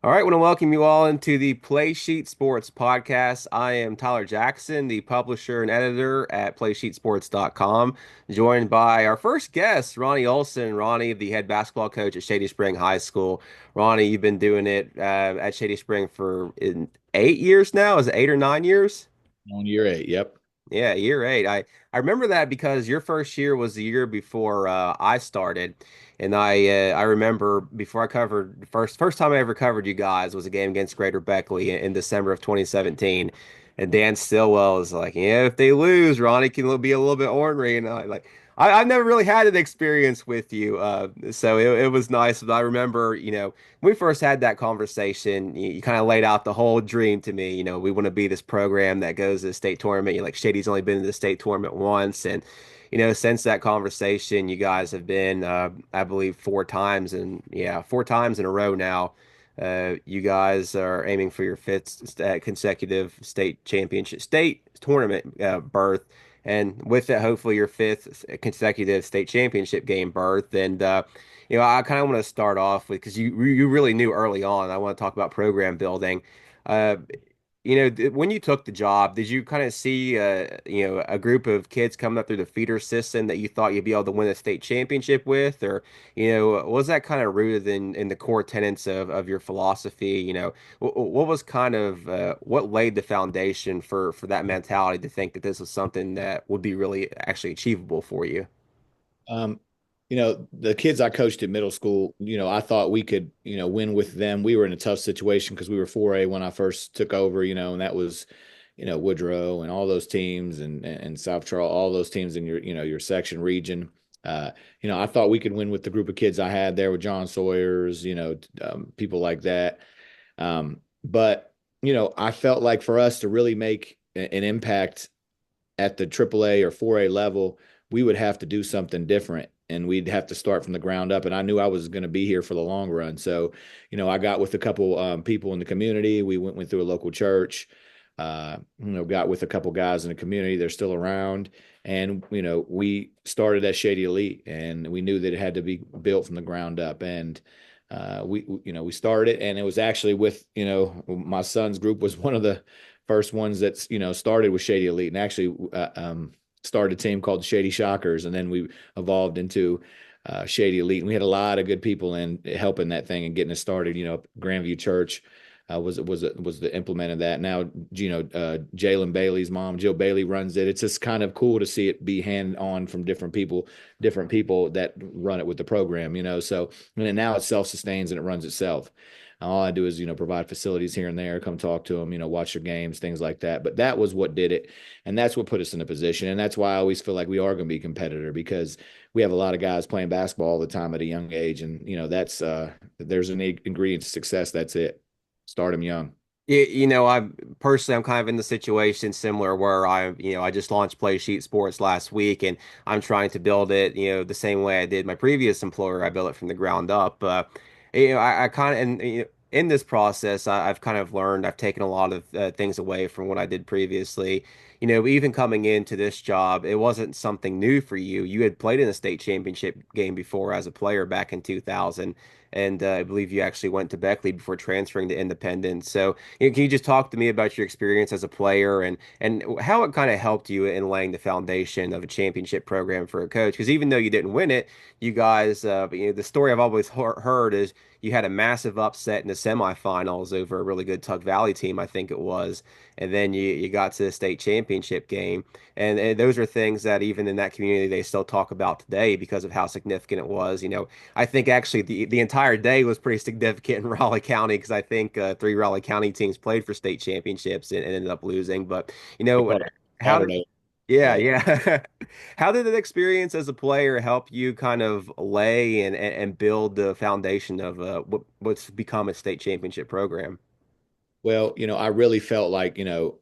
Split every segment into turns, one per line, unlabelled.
All right, I want to welcome you all into the Play Sheet Sports podcast. I am Tyler Jackson, the publisher and editor at PlaySheetSports.com, joined by our first guest, Ronnie Olson. Ronnie, the head basketball coach at Shady Spring High School. Ronnie, you've been doing it at Shady Spring for 8 years now. Is it 8 or 9 years?
On year eight. Yep.
Yeah, year eight. I remember that because your first year was the year before I started, and I remember before I covered first time I ever covered you guys was a game against Greater Beckley in December of 2017, and Dan Stillwell was like, "Yeah, if they lose, Ronnie can be a little bit ornery," and I've never really had an experience with you, so it was nice. But I remember, when we first had that conversation, you kind of laid out the whole dream to me. We want to be this program that goes to the state tournament. You're like, Shady's only been to the state tournament once. And, since that conversation, you guys have been, I believe, 4 times and yeah, 4 times in a row now. You guys are aiming for your fifth consecutive state championship, state tournament berth. And with it, hopefully your fifth consecutive state championship game berth. And, I kind of want to start off with because you really knew early on. I want to talk about program building. Uh, when you took the job, did you kind of see a group of kids coming up through the feeder system that you thought you'd be able to win a state championship with, or was that kind of rooted in the core tenets of your philosophy? What was kind of what laid the foundation for that mentality to think that this was something that would be really actually achievable for you?
Um, the kids I coached in middle school, I thought we could, win with them. We were in a tough situation because we were 4A when I first took over, and that was, Woodrow and all those teams and South Charles, all those teams in your section region. I thought we could win with the group of kids I had there with John Sawyers, people like that. But I felt like for us to really make an impact at the AAA or 4A level, we would have to do something different and we'd have to start from the ground up. And I knew I was going to be here for the long run. So, I got with a couple people in the community. We went through a local church, got with a couple guys in the community. They're still around. And, we started at Shady Elite and we knew that it had to be built from the ground up. And, we started and it was actually with, my son's group was one of the first ones that's started with Shady Elite and actually started a team called Shady Shockers, and then we evolved into Shady Elite. And we had a lot of good people in helping that thing and getting it started. Grandview Church was the implement of that. Now Jalen Bailey's mom, Jill Bailey, runs it. It's just kind of cool to see it be hand on from different people that run it with the program. So and then now it self sustains and it runs itself. All I do is, provide facilities here and there, come talk to them, watch their games, things like that. But that was what did it. And that's what put us in a position. And that's why I always feel like we are going to be a competitor because we have a lot of guys playing basketball all the time at a young age. And, that's, there's an ingredient to success. That's it. Start them young.
I'm kind of in the situation similar where I just launched Play Sheet Sports last week, and I'm trying to build it, the same way I did my previous employer. I built it from the ground up. I kind of, and in this process, I've kind of learned, I've taken a lot of things away from what I did previously. Even coming into this job, it wasn't something new for you. You had played in a state championship game before as a player back in 2000. And I believe you actually went to Beckley before transferring to Independence. So, can you just talk to me about your experience as a player and how it kind of helped you in laying the foundation of a championship program for a coach? Because even though you didn't win it, you guys, the story I've always heard is you had a massive upset in the semifinals over a really good Tuck Valley team, I think it was, and then you got to the state championship game, and those are things that even in that community they still talk about today because of how significant it was. I think actually the entire day was pretty significant in Raleigh County because I think three Raleigh County teams played for state championships and ended up losing. But
We call it
how did
Saturday.
yeah,
Yeah.
yeah. How did that experience as a player help you kind of lay and build the foundation of what's become a state championship program?
Well, I really felt like,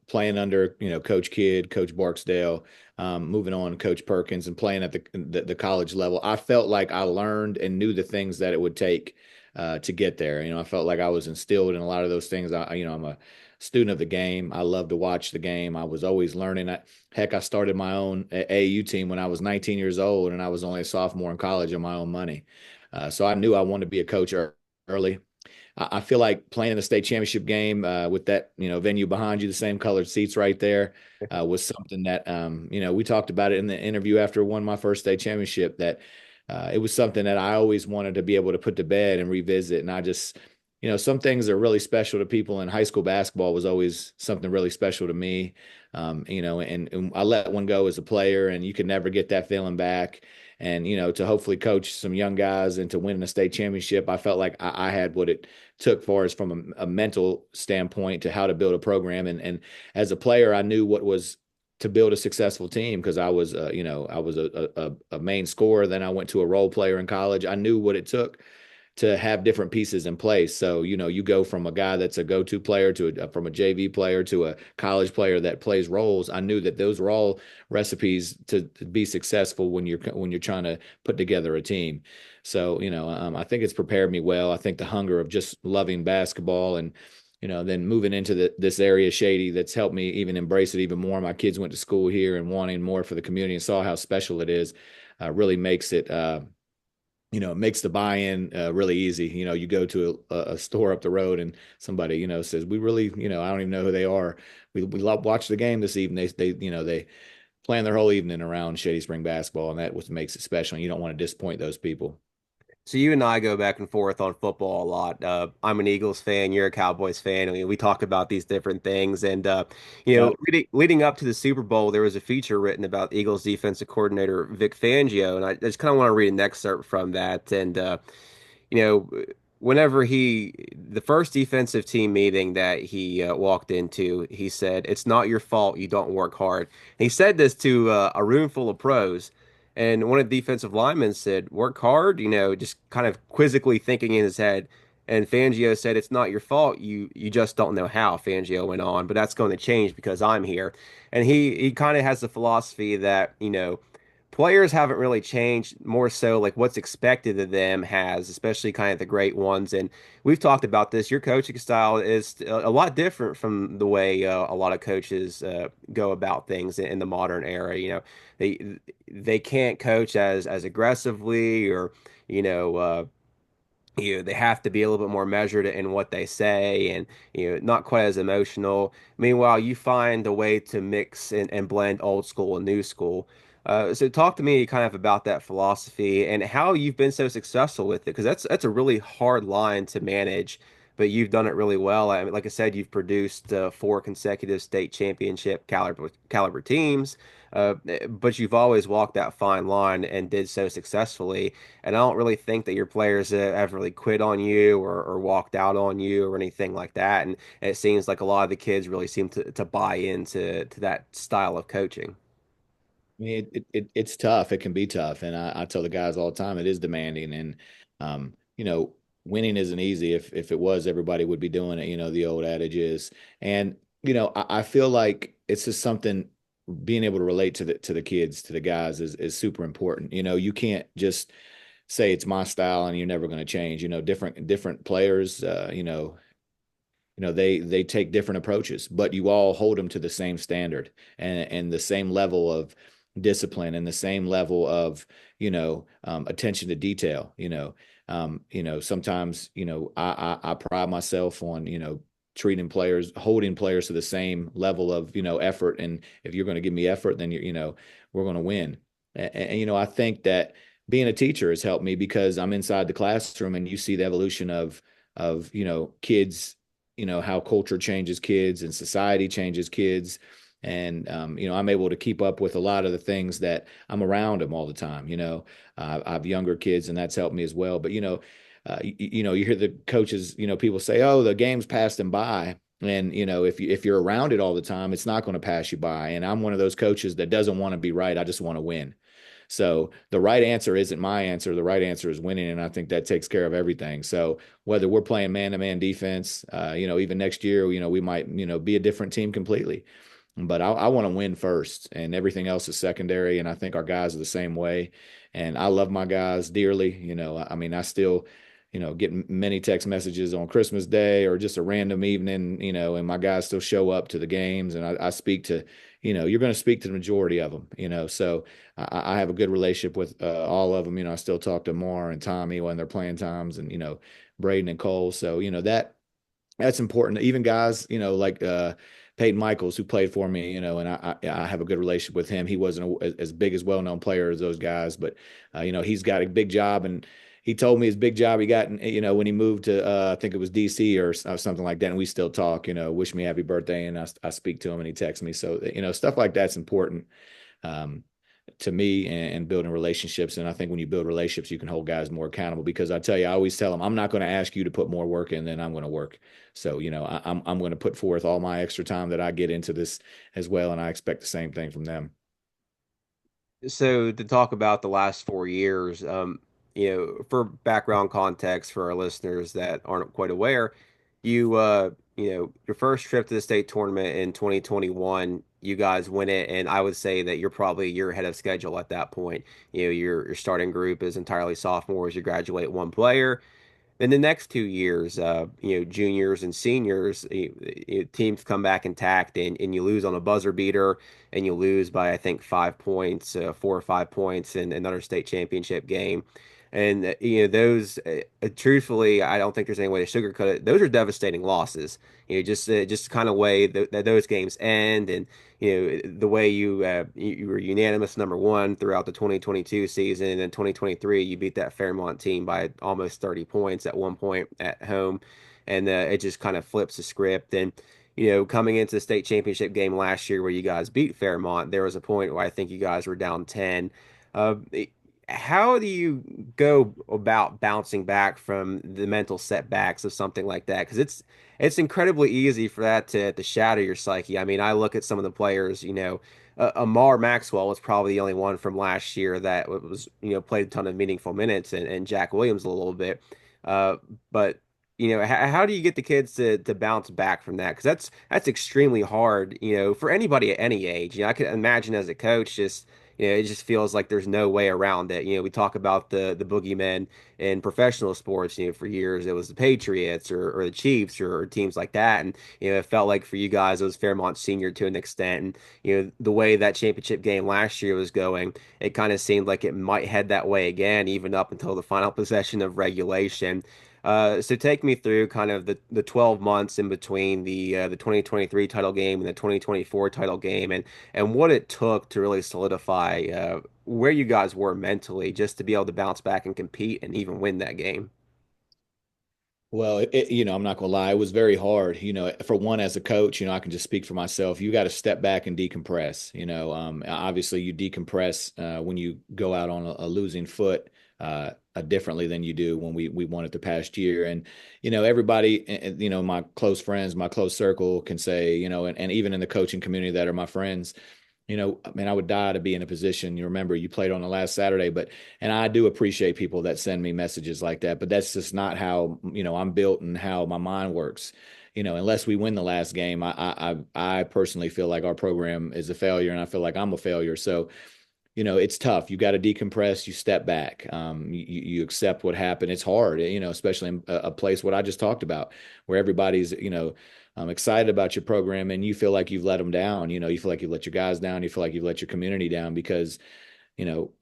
playing under, Coach Kidd, Coach Barksdale, moving on to Coach Perkins and playing at the college level, I felt like I learned and knew the things that it would take to get there. I felt like I was instilled in a lot of those things. I'm a student of the game. I love to watch the game. I was always learning. Heck, I started my own AAU team when I was 19 years old, and I was only a sophomore in college on my own money. So I knew I wanted to be a coach early. I feel like playing in the state championship game with that, venue behind you, the same colored seats right there, was something that, we talked about it in the interview after I won my first state championship, that it was something that I always wanted to be able to put to bed and revisit. And I just, some things are really special to people, and high school basketball was always something really special to me. And I let one go as a player, and you can never get that feeling back. And, to hopefully coach some young guys and to win a state championship, I felt like I had what it took for us from a mental standpoint to how to build a program. And as a player, I knew what was to build a successful team, because I was a main scorer. Then I went to a role player in college. I knew what it took to have different pieces in place. So, you go from a guy that's a go-to player from a JV player to a college player that plays roles. I knew that those were all recipes to be successful when you're trying to put together a team. So, I think it's prepared me well. I think the hunger of just loving basketball, and then moving into this area, Shady, that's helped me even embrace it even more. My kids went to school here, and wanting more for the community and saw how special it is, really makes it it makes the buy-in really easy. You go to a store up the road, and somebody, says, we really, I don't even know who they are. We love watch the game this evening. They plan their whole evening around Shady Spring basketball, and that what makes it special. And you don't want to disappoint those people.
So you and I go back and forth on football a lot. I'm an Eagles fan. You're a Cowboys fan. I mean, we talk about these different things. And
Yep.
leading up to the Super Bowl, there was a feature written about Eagles defensive coordinator Vic Fangio, and I just kind of want to read an excerpt from that. And you know, whenever the first defensive team meeting that he walked into, he said, "It's not your fault you don't work hard." And he said this to a room full of pros. And one of the defensive linemen said, "Work hard," just kind of quizzically thinking in his head. And Fangio said, "It's not your fault. You just don't know how." Fangio went on, "But that's going to change because I'm here." And he kind of has the philosophy that, players haven't really changed, more so like what's expected of them has, especially kind of the great ones. And we've talked about this. Your coaching style is a lot different from the way a lot of coaches go about things in the modern era. They can't coach as aggressively, or you know. They have to be a little bit more measured in what they say, and not quite as emotional. Meanwhile, you find a way to mix and blend old school and new school. So talk to me kind of about that philosophy and how you've been so successful with it, because that's a really hard line to manage, but you've done it really well. I mean, like I said, you've produced four consecutive state championship caliber teams, but you've always walked that fine line and did so successfully. And I don't really think that your players have really quit on you, or walked out on you or anything like that. And it seems like a lot of the kids really seem to buy into that style of coaching.
I mean, it's tough. It can be tough, and I tell the guys all the time, it is demanding, and winning isn't easy. If it was, everybody would be doing it. The old adage is, and I feel like it's just something, being able to relate to the kids, to the guys, is super important. You can't just say it's my style and you're never going to change. Different players, they take different approaches, but you all hold them to the same standard, and the same level of discipline, and the same level of attention to detail. Sometimes I pride myself on holding players to the same level of effort, and if you're going to give me effort, then we're going to win. And I think that being a teacher has helped me, because I'm inside the classroom, and you see the evolution of kids, how culture changes kids and society changes kids. And I'm able to keep up with a lot of the things that I'm around them all the time. I have younger kids, and that's helped me as well. But you hear the coaches, people say, "Oh, the game's passed them by." And if you're around it all the time, it's not going to pass you by. And I'm one of those coaches that doesn't want to be right. I just want to win. So the right answer isn't my answer. The right answer is winning, and I think that takes care of everything. So whether we're playing man-to-man defense, even next year, we might, be a different team completely. But I want to win first, and everything else is secondary. And I think our guys are the same way. And I love my guys dearly. I mean, I still getting many text messages on Christmas Day or just a random evening, and my guys still show up to the games, and I speak to, you're going to speak to the majority of them, so I have a good relationship with all of them. I still talk to Mar and Tommy when they're playing times, and Braden and Cole. So that's important. Even guys, like Peyton Michaels, who played for me, and I have a good relationship with him. He wasn't as big as well-known player as those guys, but he's got a big job, and he told me his big job he got, when he moved to I think it was DC or something like that, and we still talk. Wish me happy birthday, and I speak to him, and he texts me. So stuff like that's important. Um, to me and building relationships. And I think when you build relationships, you can hold guys more accountable because I tell you, I always tell them, I'm not going to ask you to put more work in than I'm going to work. So, I'm going to put forth all my extra time that I get into this as well. And I expect the same thing from them.
So to talk about the last 4 years, for background context for our listeners that aren't quite aware, your first trip to the state tournament in 2021, you guys win it, and I would say that you're probably a year ahead of schedule at that point. Your starting group is entirely sophomores. You graduate one player. In the next 2 years, juniors and seniors, teams come back intact, and you lose on a buzzer beater, and you lose by I think 5 points, 4 or 5 points in another state championship game. And those, truthfully, I don't think there's any way to sugarcoat it. Those are devastating losses. Just kind of way that those games end, and the way you were unanimous number one throughout the 2022 season, and then 2023 you beat that Fairmont team by almost 30 points at one point at home, and it just kind of flips the script. And coming into the state championship game last year where you guys beat Fairmont, there was a point where I think you guys were down 10. Uh, how do you go about bouncing back from the mental setbacks of something like that? Because it's incredibly easy for that to shatter your psyche. I mean, I look at some of the players, Amar Maxwell was probably the only one from last year that was, played a ton of meaningful minutes, and Jack Williams a little bit. Uh, but how do you get the kids to bounce back from that? Because that's extremely hard, for anybody at any age. I could imagine as a coach, just it just feels like there's no way around it. We talk about the boogeymen in professional sports. For years it was the Patriots or the Chiefs or teams like that, and it felt like for you guys it was Fairmont Senior to an extent. And the way that championship game last year was going, it kind of seemed like it might head that way again, even up until the final possession of regulation. So take me through kind of the 12 months in between the 2023 title game and the 2024 title game, and what it took to really solidify where you guys were mentally just to be able to bounce back and compete and even win that game.
Well, I'm not gonna lie, it was very hard. For one, as a coach, I can just speak for myself. You got to step back and decompress. Obviously, you decompress when you go out on a losing foot differently than you do when we won it the past year. And everybody, my close friends, my close circle can say, and even in the coaching community that are my friends, I mean, I would die to be in a position. You remember you played on the last Saturday, and I do appreciate people that send me messages like that, but that's just not how, I'm built and how my mind works. Unless we win the last game, I personally feel like our program is a failure, and I feel like I'm a failure. So, it's tough. You got to decompress. You step back. You accept what happened. It's hard, especially in a place what I just talked about, where everybody's, excited about your program, and you feel like you've let them down. You feel like you've let your guys down. You feel like you've let your community down because,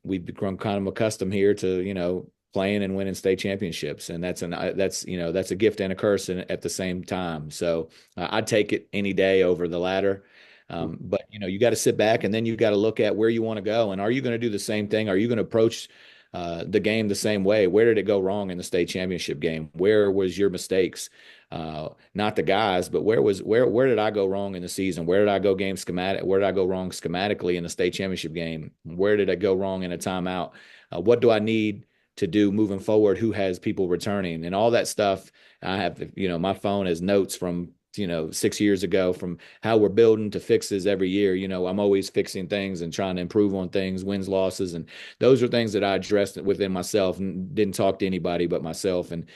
we've become kind of accustomed here to, playing and winning state championships, and that's a gift and a curse at the same time. So I'd take it any day over the latter. But you got to sit back, and then you got to look at where you want to go, and are you going to do the same thing? Are you going to approach the game the same way? Where did it go wrong in the state championship game? Where was your mistakes? Not the guys, but where did I go wrong in the season? Where did I go game schematic? Where did I go wrong schematically in the state championship game? Where did I go wrong in a timeout? What do I need to do moving forward? Who has people returning and all that stuff? I have, my phone has notes from 6 years ago, from how we're building to fixes every year. I'm always fixing things and trying to improve on things, wins, losses. And those are things that I addressed within myself and didn't talk to anybody but myself and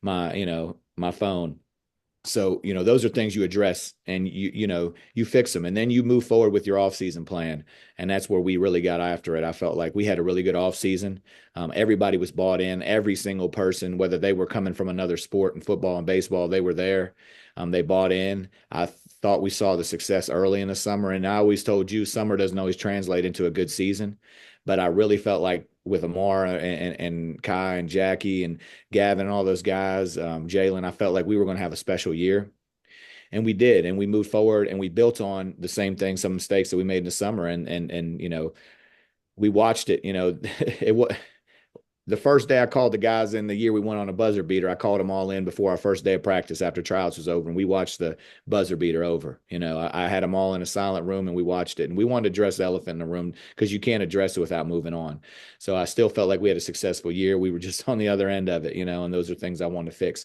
my phone. So, those are things you address and you fix them and then you move forward with your off-season plan. And that's where we really got after it. I felt like we had a really good off-season. Everybody was bought in, every single person, whether they were coming from another sport and football and baseball, they were there. They bought in. I thought we saw the success early in the summer. And I always told you summer doesn't always translate into a good season. But I really felt like with Amara and Kai and Jackie and Gavin and all those guys, Jalen, I felt like we were going to have a special year. And we did. And we moved forward and we built on the same thing, some mistakes that we made in the summer. And we watched it, it was the first day I called the guys in the year we went on a buzzer beater. I called them all in before our first day of practice after tryouts was over, and we watched the buzzer beater over. I had them all in a silent room, and we watched it. And we wanted to address the elephant in the room because you can't address it without moving on. So I still felt like we had a successful year. We were just on the other end of it, and those are things I want to fix.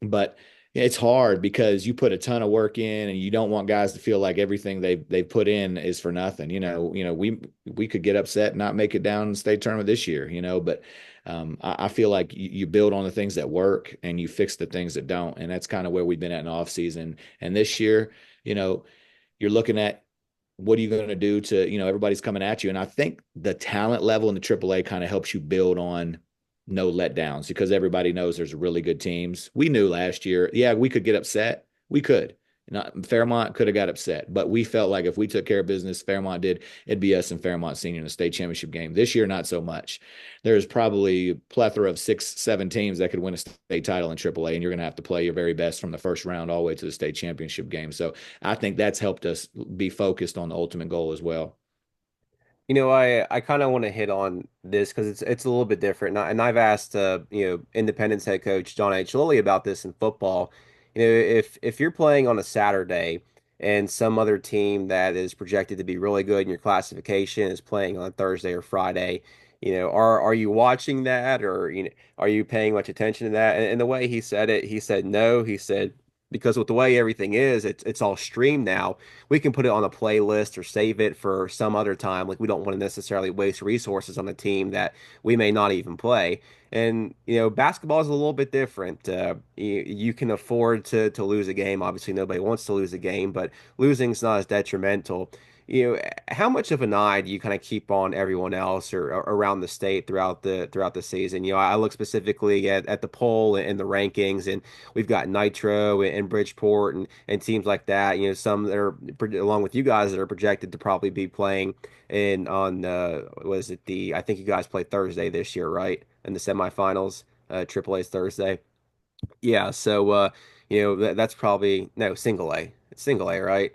But it's hard because you put a ton of work in and you don't want guys to feel like everything they've put in is for nothing. We could get upset and not make it down state tournament this year, but I feel like you build on the things that work and you fix the things that don't. And that's kind of where we've been at in off season. And this year, you're looking at what are you going to do to, everybody's coming at you. And I think the talent level in the AAA kind of helps you build on no letdowns because everybody knows there's really good teams. We knew last year, yeah, we could get upset. We could. Fairmont could have got upset, but we felt like if we took care of business, Fairmont did, it'd be us and Fairmont Senior in the state championship game. This year, not so much. There's probably a plethora of 6, 7 teams that could win a state title in AAA, and you're going to have to play your very best from the first round all the way to the state championship game. So I think that's helped us be focused on the ultimate goal as well.
I kind of want to hit on this because it's a little bit different. And I've asked Independence head coach John H. Lilly about this in football. If you're playing on a Saturday and some other team that is projected to be really good in your classification is playing on Thursday or Friday, are you watching that or are you paying much attention to that? And the way he said it, he said no. He said because with the way everything is, it's all streamed now. We can put it on a playlist or save it for some other time. Like we don't want to necessarily waste resources on a team that we may not even play. And basketball is a little bit different. You can afford to lose a game. Obviously, nobody wants to lose a game, but losing is not as detrimental. How much of an eye do you kind of keep on everyone else or around the state throughout the season? I look specifically at the poll and the rankings, and we've got Nitro and Bridgeport and teams like that. Some that are along with you guys that are projected to probably be playing in on was it the I think you guys play Thursday this year, right? In the semifinals, AAA's Thursday. Yeah, so that's probably no single A. It's single A, right?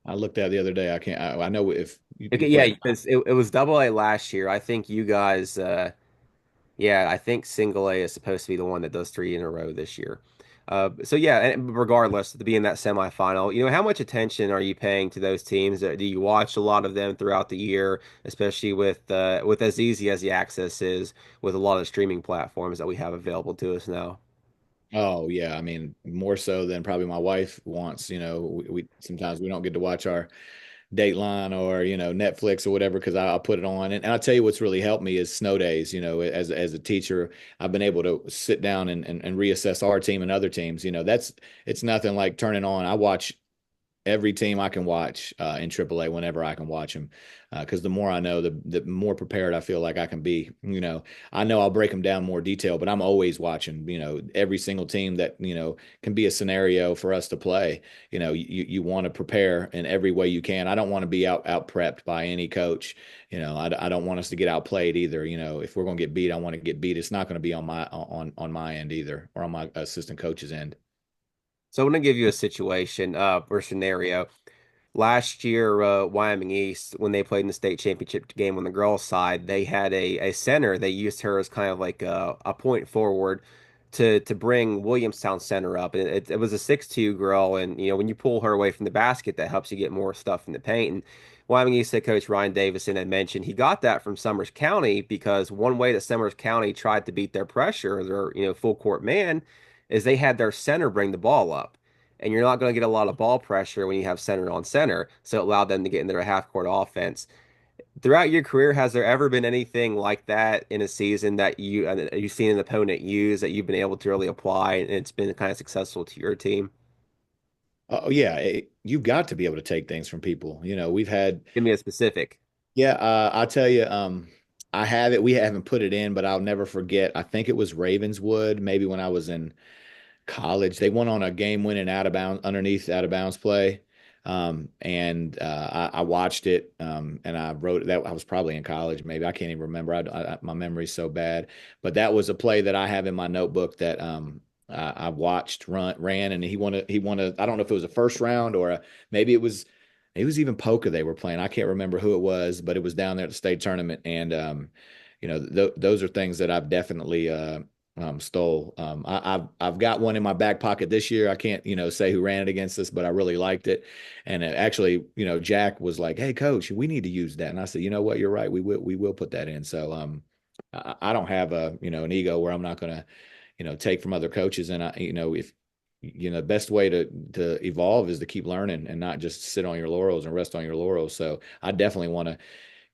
I looked at it the other day. I can't. I know if you
Okay, yeah,
play.
because it was double A last year. I think you guys, yeah, I think single A is supposed to be the one that does three in a row this year. So yeah, and regardless, to be in that semifinal, how much attention are you paying to those teams? Do you watch a lot of them throughout the year, especially with as easy as the access is with a lot of streaming platforms that we have available to us now?
Oh yeah, I mean more so than probably my wife wants. We sometimes we don't get to watch our Dateline or Netflix or whatever because I'll put it on. And I'll tell you what's really helped me is snow days. As a teacher, I've been able to sit down and reassess our team and other teams. It's nothing like turning on. I watch every team I can watch in AAA whenever I can watch them. Because the more I know, the more prepared I feel like I can be. I know I'll break them down more detail, but I'm always watching. Every single team that can be a scenario for us to play. You want to prepare in every way you can. I don't want to be out prepped by any coach. I don't want us to get outplayed either. If we're going to get beat, I want to get beat. It's not going to be on my end either, or on my assistant coach's end.
So I'm going to give you a situation or scenario. Last year, Wyoming East, when they played in the state championship game on the girls' side, they had a center. They used her as kind of like a point forward to bring Williamstown center up. And it was a 6'2" girl, and when you pull her away from the basket, that helps you get more stuff in the paint. And Wyoming East head coach Ryan Davison had mentioned he got that from Summers County because one way that Summers County tried to beat their pressure, their full court man, is they had their center bring the ball up and you're not going to get a lot of ball pressure when you have center on center. So it allowed them to get into their half court offense. Throughout your career, has there ever been anything like that in a season that you've seen an opponent use that you've been able to really apply and it's been kind of successful to your team?
Oh yeah, you've got to be able to take things from people. We've had,
Give me a specific.
yeah, I'll tell you, I have it. We haven't put it in, but I'll never forget. I think it was Ravenswood, maybe when I was in college. They went on a game-winning out of bounds play, and I watched it, and I wrote that. I was probably in college, maybe I can't even remember. My memory's so bad, but that was a play that I have in my notebook that I watched ran, and he won a. I don't know if it was a first round or maybe it was even Polka they were playing. I can't remember who it was, but it was down there at the state tournament, and those are things that I've definitely stole. I've got one in my back pocket this year. I can't say who ran it against us, but I really liked it. And actually, Jack was like, "Hey, coach, we need to use that." And I said, "You know what? You're right. We will put that in." So I don't have an ego where I'm not going to take from other coaches. And if the best way to evolve is to keep learning and not just sit on your laurels and rest on your laurels. So I definitely want to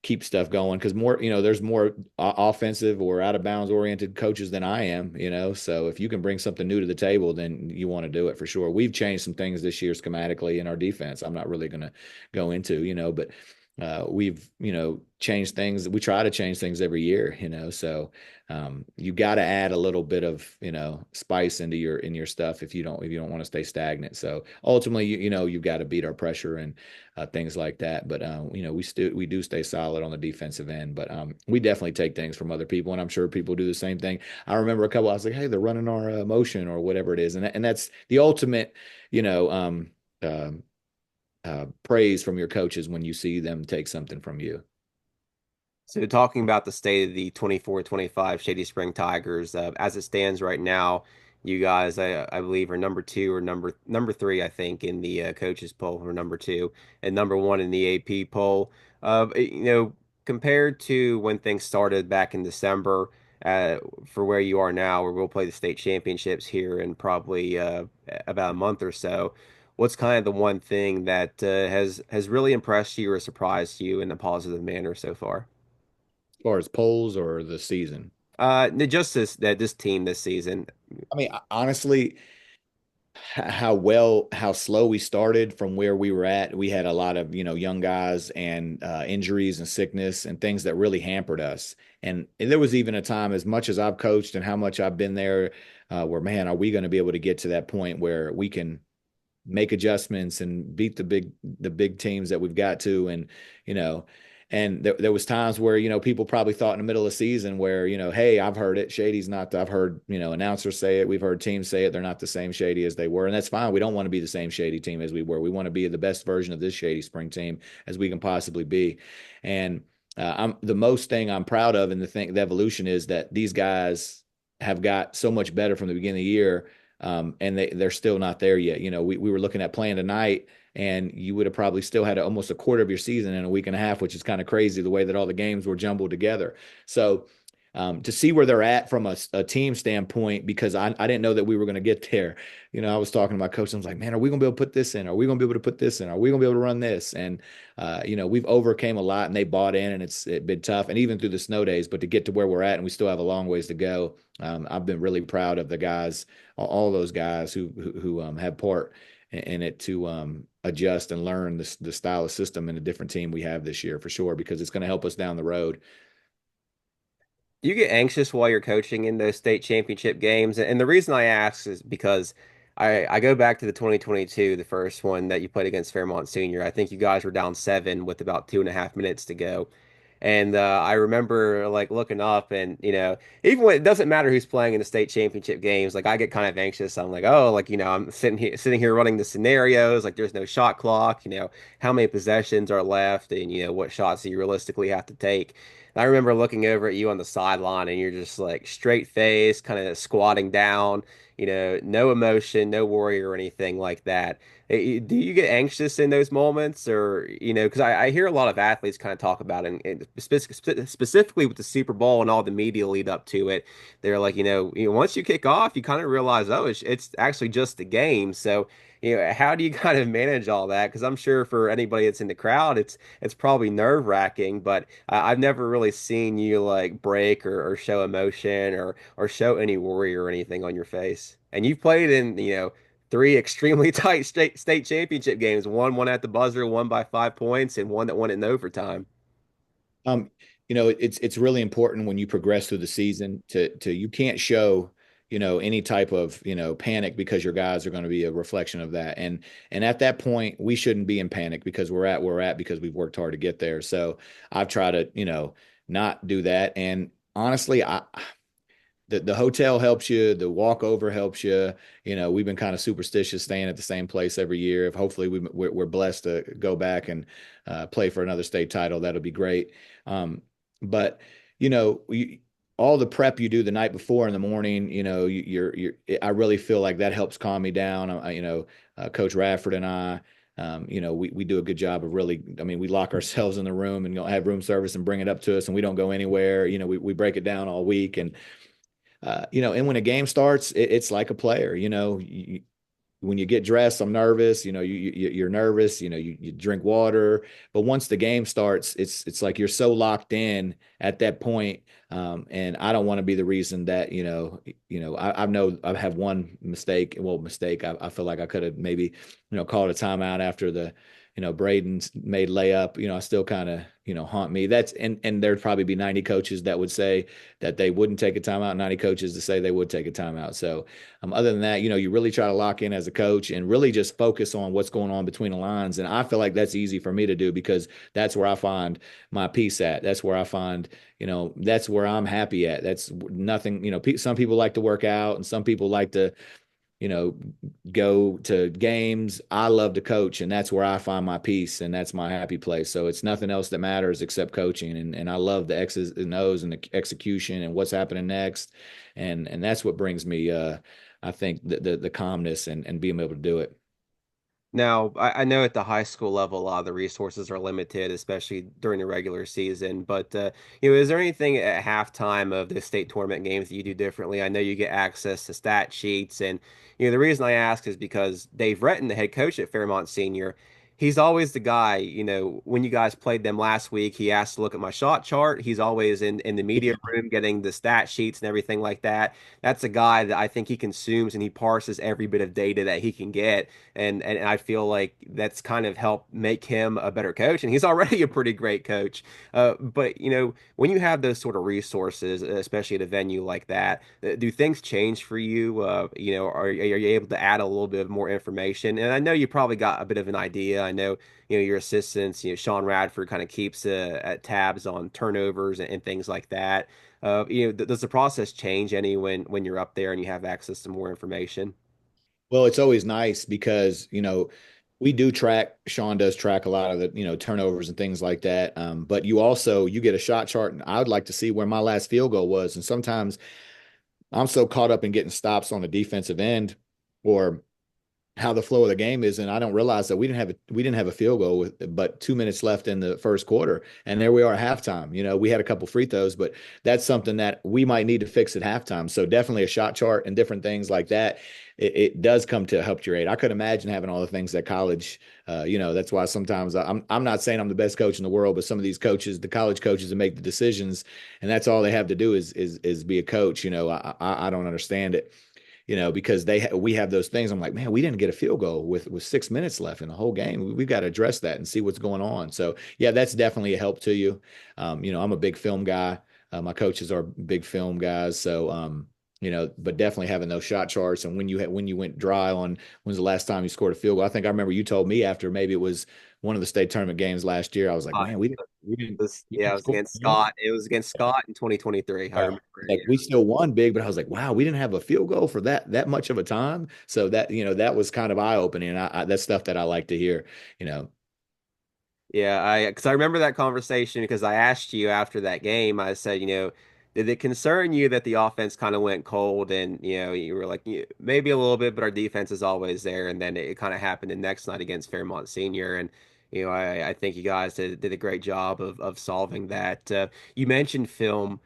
keep stuff going because there's more offensive or out of bounds oriented coaches than I am, so if you can bring something new to the table, then you want to do it for sure. We've changed some things this year schematically in our defense. I'm not really going to go into, but we've changed things. We try to change things every year, so you got to add a little bit of spice into your stuff if you don't want to stay stagnant. So ultimately, you've got to beat our pressure and things like that. But we do stay solid on the defensive end. But we definitely take things from other people, and I'm sure people do the same thing. I remember a couple. I was like, hey, they're running our motion or whatever it is, and that's the ultimate, you know. Um, praise from your coaches when you see them take something from you.
So talking about the state of the 24-25 Shady Spring Tigers, as it stands right now, you guys, I believe, are number two or number three, I think, in the coaches poll, or number two, and number one in the AP poll. Compared to when things started back in December, for where you are now, where we'll play the state championships here in probably about a month or so. What's kind of the one thing that has really impressed you or surprised you in a positive manner so far?
As far as polls or the season.
Just this team this season.
I mean, honestly, how slow we started from where we were at. We had a lot of, young guys and injuries and sickness and things that really hampered us. And there was even a time, as much as I've coached and how much I've been there, where, man, are we going to be able to get to that point where we can make adjustments and beat the big teams that we've got to, and you know and there was times where people probably thought in the middle of the season where hey, I've heard it, Shady's not I've heard announcers say it, we've heard teams say it, they're not the same Shady as they were, and that's fine. We don't want to be the same Shady team as we were. We want to be the best version of this Shady Spring team as we can possibly be. And I'm the most thing I'm proud of in the evolution is that these guys have got so much better from the beginning of the year, and they're still not there yet. We were looking at playing tonight, and you would have probably still had almost a quarter of your season in a week and a half, which is kind of crazy the way that all the games were jumbled together. So to see where they're at from a team standpoint, because I didn't know that we were going to get there. I was talking to my coach, and I was like, man, are we going to be able to put this in? Are we going to be able to put this in? Are we going to be able to run this? And we've overcame a lot, and they bought in, and it's been tough, and even through the snow days. But to get to where we're at, and we still have a long ways to go. I've been really proud of the guys, all those guys who have part in it to adjust and learn the style of system and the different team we have this year for sure, because it's going to help us down the road.
You get anxious while you're coaching in those state championship games, and the reason I ask is because I go back to the 2022, the first one that you played against Fairmont Senior. I think you guys were down seven with about 2.5 minutes to go. And I remember like looking up and even when it doesn't matter who's playing in the state championship games, like I get kind of anxious. I'm like, oh, like I'm sitting here running the scenarios, like there's no shot clock, how many possessions are left, and what shots do you realistically have to take. And I remember looking over at you on the sideline, and you're just like straight face, kind of squatting down, no emotion, no worry or anything like that. Do you get anxious in those moments, or because I hear a lot of athletes kind of talk about it, and specifically with the Super Bowl and all the media lead up to it, they're like, once you kick off, you kind of realize, oh, it's actually just a game. So, how do you kind of manage all that? Because I'm sure for anybody that's in the crowd, it's probably nerve-wracking, but I've never really seen you like break or show emotion or show any worry or anything on your face. And you've played in, three extremely tight state championship games, one at the buzzer, one by 5 points, and one that won it in overtime.
Um, it's really important when you progress through the season to you can't show, any type of, panic because your guys are going to be a reflection of that. And at that point, we shouldn't be in panic because we're at where we're at because we've worked hard to get there. So I've tried to, not do that. And honestly, the hotel helps you, the walkover helps you. We've been kind of superstitious staying at the same place every year. If hopefully we're blessed to go back and play for another state title, that'll be great. But you know, you, all the prep you do the night before in the morning, you're. I really feel like that helps calm me down. Coach Radford and I. We do a good job of really, I mean, we lock ourselves in the room and have room service and bring it up to us and we don't go anywhere. We break it down all week and when a game starts, it's like a player. When you get dressed, I'm nervous. You're nervous. You drink water, but once the game starts, it's like you're so locked in at that point. And I don't want to be the reason that I know I have one mistake. Well, mistake. I feel like I could have maybe called a timeout after the Braden's made layup. I still kind of haunt me. That's and there'd probably be 90 coaches that would say that they wouldn't take a timeout. 90 coaches to say they would take a timeout. So other than that, you really try to lock in as a coach and really just focus on what's going on between the lines. And I feel like that's easy for me to do because that's where I find my peace at. That's where I find, that's where I'm happy at. That's nothing, some people like to work out and some people like to, you know, go to games. I love to coach, and that's where I find my peace, and that's my happy place. So it's nothing else that matters except coaching, and I love the X's and O's and the execution and what's happening next, and that's what brings me, I think, the calmness and being able to do it.
Now, I know at the high school level, a lot of the resources are limited, especially during the regular season. But is there anything at halftime of the state tournament games that you do differently? I know you get access to stat sheets, and the reason I ask is because Dave Retton, the head coach at Fairmont Senior, he's always the guy. When you guys played them last week, he asked to look at my shot chart. He's always in the media room getting the stat sheets and everything like that. That's a guy that I think he consumes and he parses every bit of data that he can get and I feel like that's kind of helped make him a better coach, and he's already a pretty great coach. But when you have those sort of resources, especially at a venue like that, do things change for you? Are you able to add a little bit of more information? And I know you probably got a bit of an idea. I know your assistants, Sean Radford kind of keeps at tabs on turnovers and things like that. Does the process change any when you're up there and you have access to more information?
Well, it's always nice because, we do track, Sean does track a lot of the, turnovers and things like that. But you get a shot chart, and I would like to see where my last field goal was. And sometimes I'm so caught up in getting stops on the defensive end or how the flow of the game is, and I don't realize that we didn't have a field goal with but 2 minutes left in the first quarter, and there we are at halftime. We had a couple free throws, but that's something that we might need to fix at halftime. So definitely a shot chart and different things like that. It does come to help your aid. I could imagine having all the things that college. That's why sometimes I'm not saying I'm the best coach in the world, but some of these coaches, the college coaches, that make the decisions, and that's all they have to do is be a coach. I don't understand it because we have those things. I'm like, man, we didn't get a field goal with 6 minutes left in the whole game. We've got to address that and see what's going on. So yeah, that's definitely a help to you. I'm a big film guy. My coaches are big film guys. So, but definitely having those shot charts and when you went dry on when's the last time you scored a field goal. I think I remember you told me after maybe it was one of the state tournament games last year. I was like, man, we
Yeah, it
didn't
was
score.
against Scott. It was against Scott in 2023. I
Yeah.
remember it.
Like we still won big, but I was like, wow, we didn't have a field goal for that much of a time. So that was kind of eye opening. That's stuff that I like to hear. You know,
Yeah, because I remember that conversation because I asked you after that game. I said, did it concern you that the offense kind of went cold and you were like, "Yeah, maybe a little bit, but our defense is always there." And then it kind of happened the next night against Fairmont Senior, and I think you guys did a great job of solving that. You mentioned film.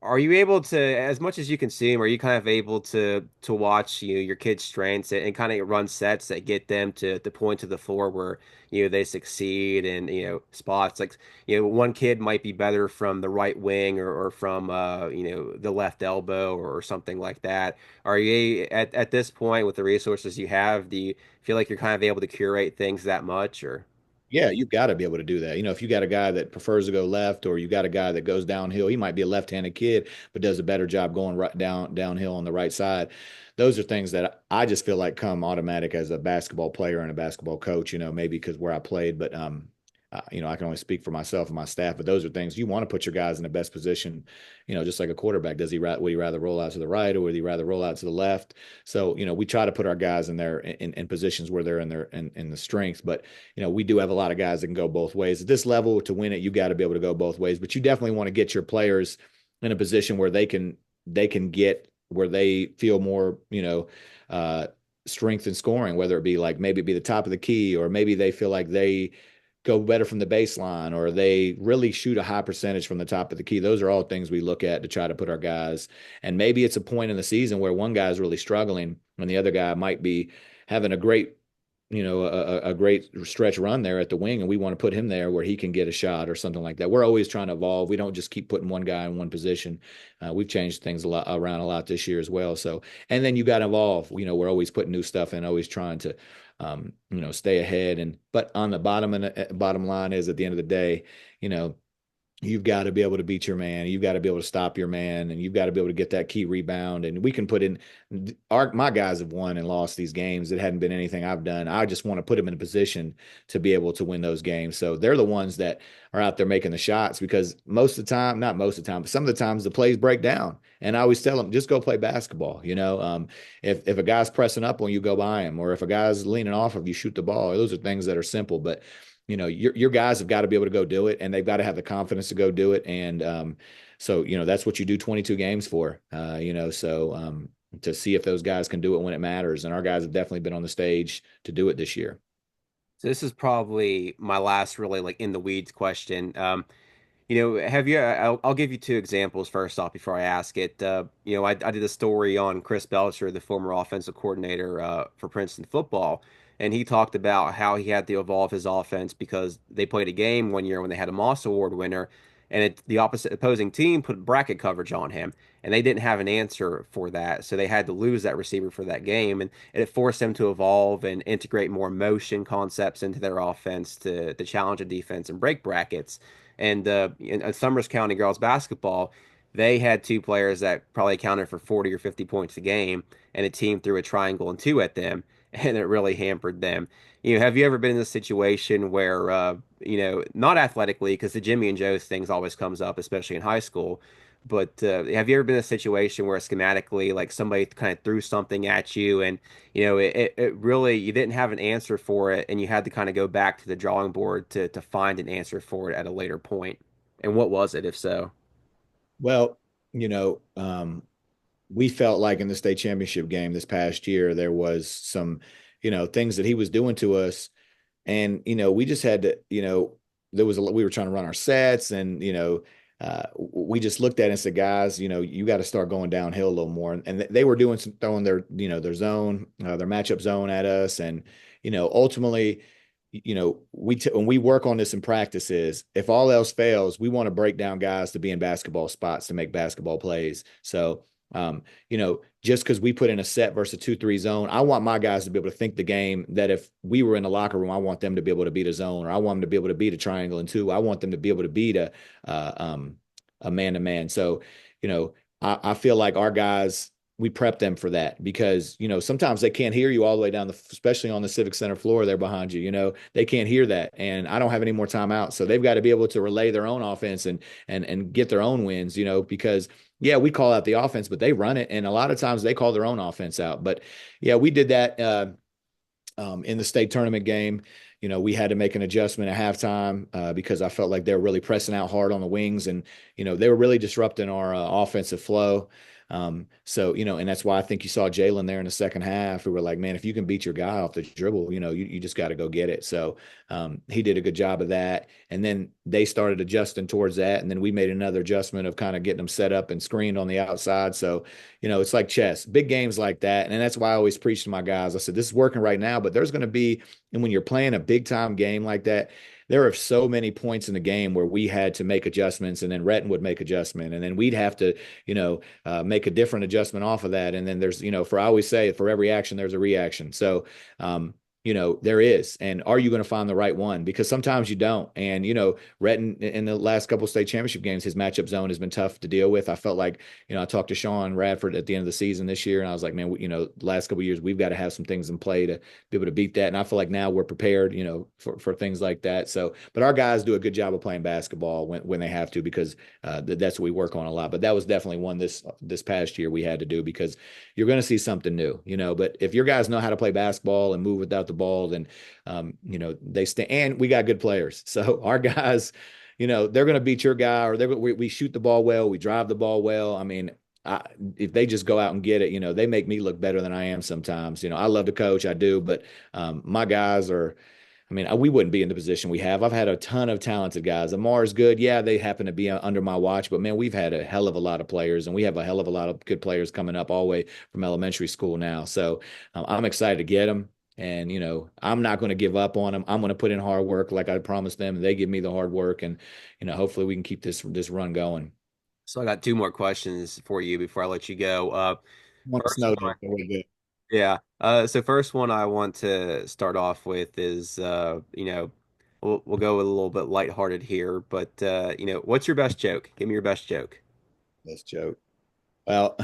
Are you able to, as much as you consume, are you kind of able to watch your kids' strengths and kind of run sets that get them to point to the floor where they succeed and spots like one kid might be better from the right wing or from the left elbow or something like that. Are you at this point with the resources you have, do you feel like you're kind of able to curate things that much or?
Yeah, you've got to be able to do that. If you got a guy that prefers to go left, or you got a guy that goes downhill, he might be a left-handed kid, but does a better job going right downhill on the right side. Those are things that I just feel like come automatic as a basketball player and a basketball coach. Maybe because where I played, but I can only speak for myself and my staff. But those are things you want to put your guys in the best position. Just like a quarterback, would he rather roll out to the right or would he rather roll out to the left? So we try to put our guys in there in positions where they're in the strength, but we do have a lot of guys that can go both ways. At this level, to win it, you got to be able to go both ways. But you definitely want to get your players in a position where they can get where they feel more, strength in scoring, whether it be like maybe it be the top of the key, or maybe they feel like they go better from the baseline, or they really shoot a high percentage from the top of the key. Those are all things we look at to try to put our guys. And maybe it's a point in the season where one guy's really struggling and the other guy might be having a great a great stretch run there at the wing, and we want to put him there where he can get a shot or something like that. We're always trying to evolve. We don't just keep putting one guy in one position. We've changed things around a lot this year as well. So, and then you got to evolve. We're always putting new stuff in, always trying to, stay ahead. But on the bottom line is at the end of the day, you know, you've got to be able to beat your man. You've got to be able to stop your man, and you've got to be able to get that key rebound. And we can put in my guys have won and lost these games. It hadn't been anything I've done. I just want to put them in a position to be able to win those games. So they're the ones that are out there making the shots, because most of the time, not most of the time, but some of the times the plays break down. And I always tell them, just go play basketball. If a guy's pressing up on you, go by him, or if a guy's leaning off of you, shoot the ball. Those are things that are simple, but your guys have got to be able to go do it, and they've got to have the confidence to go do it. And so that's what you do 22 games for. To see if those guys can do it when it matters, and our guys have definitely been on the stage to do it this year.
So this is probably my last really like in the weeds question. Have you? I'll give you two examples first off before I ask it. I did a story on Chris Belcher, the former offensive coordinator for Princeton football, and he talked about how he had to evolve his offense because they played a game one year when they had a Moss Award winner, and the opposite opposing team put bracket coverage on him, and they didn't have an answer for that, so they had to lose that receiver for that game, and it forced them to evolve and integrate more motion concepts into their offense to challenge a defense and break brackets. And in Summers County girls basketball, they had two players that probably accounted for 40 or 50 points a game, and a team threw a triangle and two at them, and it really hampered them. Have you ever been in a situation where, not athletically, because the Jimmy and Joe's things always comes up, especially in high school, but have you ever been in a situation where schematically, like somebody kind of threw something at you and, it really, you didn't have an answer for it and you had to kind of go back to the drawing board to find an answer for it at a later point? And what was it, if so?
Well, we felt like in the state championship game this past year, there was some, things that he was doing to us. And, we just had to, we were trying to run our sets, and, we just looked at it and said, guys, you got to start going downhill a little more. And they were doing some throwing their zone, their matchup zone at us. And, ultimately, when we work on this in practices, if all else fails, we want to break down guys to be in basketball spots to make basketball plays. So, just because we put in a set versus a 2-3 zone, I want my guys to be able to think the game that if we were in the locker room, I want them to be able to beat a zone, or I want them to be able to beat a triangle and two. I want them to be able to beat a man to man. So, I feel like our guys, we prep them for that, because sometimes they can't hear you all the way down especially on the Civic Center floor there behind you. They can't hear that, and I don't have any more timeouts, so they've got to be able to relay their own offense and get their own wins. Because yeah, we call out the offense, but they run it, and a lot of times they call their own offense out. But yeah, we did that in the state tournament game. We had to make an adjustment at halftime because I felt like they were really pressing out hard on the wings, and they were really disrupting our offensive flow. So, and that's why I think you saw Jalen there in the second half. We were like, man, if you can beat your guy off the dribble, you just got to go get it. So he did a good job of that. And then they started adjusting towards that. And then we made another adjustment of kind of getting them set up and screened on the outside. So, it's like chess, big games like that. And that's why I always preach to my guys. I said, this is working right now, but there's going to be, and when you're playing a big time game like that, there are so many points in the game where we had to make adjustments, and then Retton would make adjustment, and then we'd have to, make a different adjustment off of that. And then there's, I always say for every action, there's a reaction. So, there is. And are you going to find the right one? Because sometimes you don't. And, Retton in the last couple of state championship games, his matchup zone has been tough to deal with. I felt like, I talked to Sean Radford at the end of the season this year, and I was like, man, last couple of years, we've got to have some things in play to be able to beat that. And I feel like now we're prepared, for things like that. So, but our guys do a good job of playing basketball when they have to, because that's what we work on a lot. But that was definitely one this past year we had to do, because you're going to see something new, But if your guys know how to play basketball and move without the ball, then they stay. And we got good players, so our guys, they're going to beat your guy, or we shoot the ball well, we drive the ball well. I mean, if they just go out and get it, they make me look better than I am sometimes. I love to coach, I do, but my guys are. I mean, we wouldn't be in the position we have. I've had a ton of talented guys. Amar's good. Yeah, they happen to be under my watch, but man, we've had a hell of a lot of players, and we have a hell of a lot of good players coming up all the way from elementary school now. So I'm excited to get them. And, I'm not going to give up on them. I'm going to put in hard work like I promised them. And they give me the hard work. And, hopefully we can keep this run going.
So I got two more questions for you before I let you go.
Want
First
snow
one,
day. So we're good.
yeah. So first one I want to start off with is, we'll go with a little bit lighthearted here, but what's your best joke? Give me your best joke.
Let's joke. Well,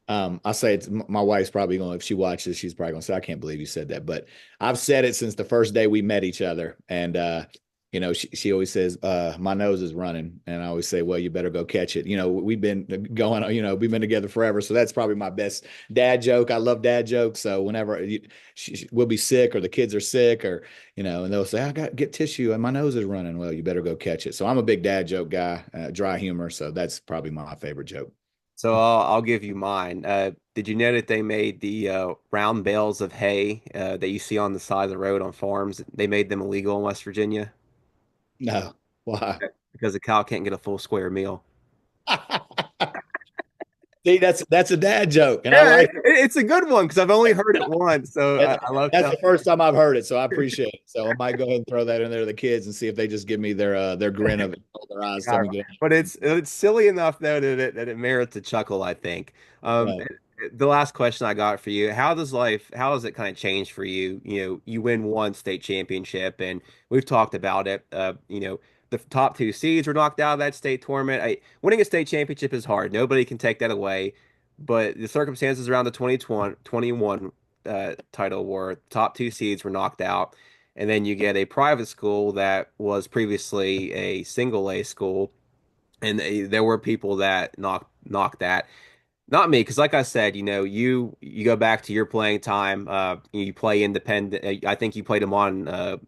I say it's my wife's probably going, if she watches, she's probably going to say, I can't believe you said that. But I've said it since the first day we met each other. And, she always says, my nose is running. And I always say, well, you better go catch it. We've been going, we've been together forever. So that's probably my best dad joke. I love dad jokes. So whenever we'll be sick, or the kids are sick, or, and they'll say, I got to get tissue and my nose is running. Well, you better go catch it. So I'm a big dad joke guy, dry humor. So that's probably my favorite joke.
So I'll give you mine. Did you know that they made the round bales of hay that you see on the side of the road on farms? They made them illegal in West Virginia
No. Why?
because a cow can't get a full square meal.
See, that's a dad joke, and I
Yeah,
like
it's a good one because I've only heard it once, so
it.
I love
That's
telling.
the first time I've heard it, so I appreciate it. So I might go ahead and throw that in there to the kids and see if they just give me their grin of it, roll their eyes, tell
Yeah,
me good.
but it's silly enough though that it merits a chuckle, I think. Um,
Right.
the last question I got for you, how has it kind of changed for you? You win one state championship, and we've talked about it. The top two seeds were knocked out of that state tournament. Winning a state championship is hard. Nobody can take that away. But the circumstances around the 2021 title were top two seeds were knocked out. And then you get a private school that was previously a single A school, and there were people that knocked that. Not me, because like I said, you go back to your playing time. You play independent. I think you played them on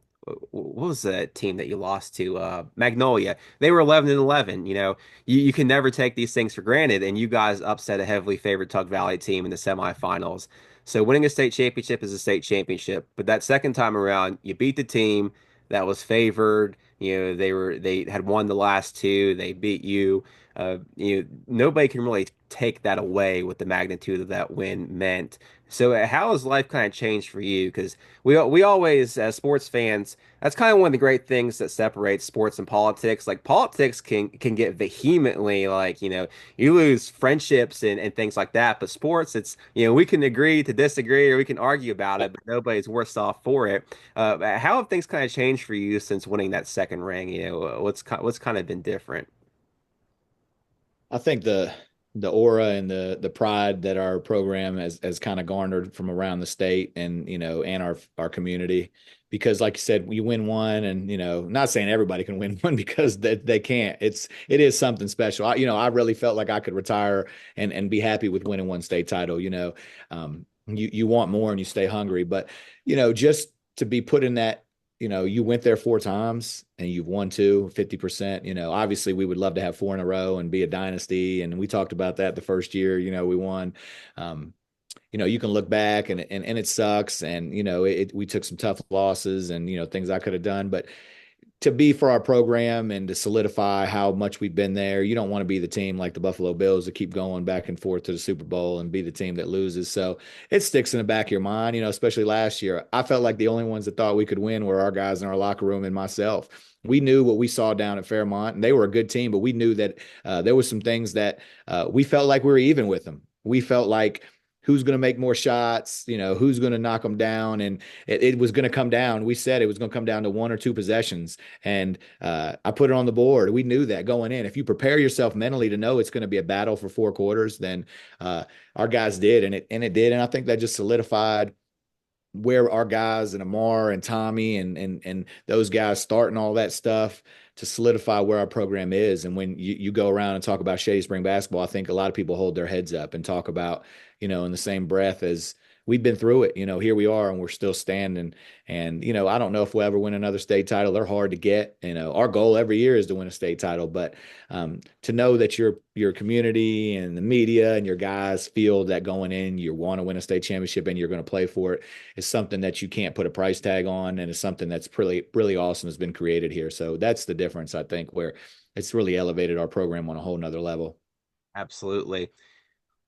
what was the team that you lost to? Magnolia. They were 11-11. You can never take these things for granted, and you guys upset a heavily favored Tug Valley team in the semifinals. So winning a state championship is a state championship, but that second time around, you beat the team that was favored. They had won the last two. They beat you. Nobody can really take that away what the magnitude of that win meant. So how has life kind of changed for you? Because we always, as sports fans, that's kind of one of the great things that separates sports and politics. Like politics can get vehemently like, you lose friendships and things like that. But sports, it's, we can agree to disagree or we can argue about it, but nobody's worse off for it. How have things kind of changed for you since winning that second ring? What's kind of been different?
I think the aura and the pride that our program has kind of garnered from around the state, and and our community, because like you said, you win one, and not saying everybody can win one because they can't. It is something special. I really felt like I could retire and be happy with winning one state title. You want more and you stay hungry, but just to be put in that you went there 4 times and you've won two, 50%. Obviously we would love to have four in a row and be a dynasty. And we talked about that the first year, we won. Um, you can look back and it sucks. And, we took some tough losses and, things I could have done. But to be for our program and to solidify how much we've been there. You don't want to be the team like the Buffalo Bills that keep going back and forth to the Super Bowl and be the team that loses. So it sticks in the back of your mind, especially last year. I felt like the only ones that thought we could win were our guys in our locker room and myself. We knew what we saw down at Fairmont, and they were a good team, but we knew that there was some things that we felt like we were even with them. We felt like who's going to make more shots, who's going to knock them down. And it was going to come down. We said it was going to come down to one or two possessions. And I put it on the board. We knew that going in. If you prepare yourself mentally to know it's going to be a battle for 4 quarters, then our guys did, and it did. And I think that just solidified where our guys and Amar and Tommy and those guys start and all that stuff to solidify where our program is. And when you go around and talk about Shady Spring basketball, I think a lot of people hold their heads up and talk about, in the same breath as we've been through it. Here we are and we're still standing. And, I don't know if we'll ever win another state title. They're hard to get. Our goal every year is to win a state title, but to know that your community and the media and your guys feel that going in, you want to win a state championship and you're going to play for it is something that you can't put a price tag on, and it's something that's really, really awesome has been created here. So that's the difference, I think, where it's really elevated our program on a whole nother level.
Absolutely.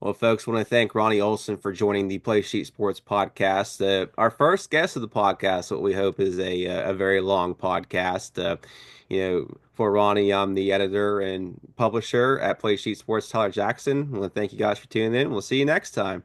Well, folks, want to thank Ronnie Olson for joining the Play Sheet Sports podcast. Our first guest of the podcast, what we hope is a very long podcast. For Ronnie, I'm the editor and publisher at Play Sheet Sports, Tyler Jackson. I want to thank you guys for tuning in. We'll see you next time.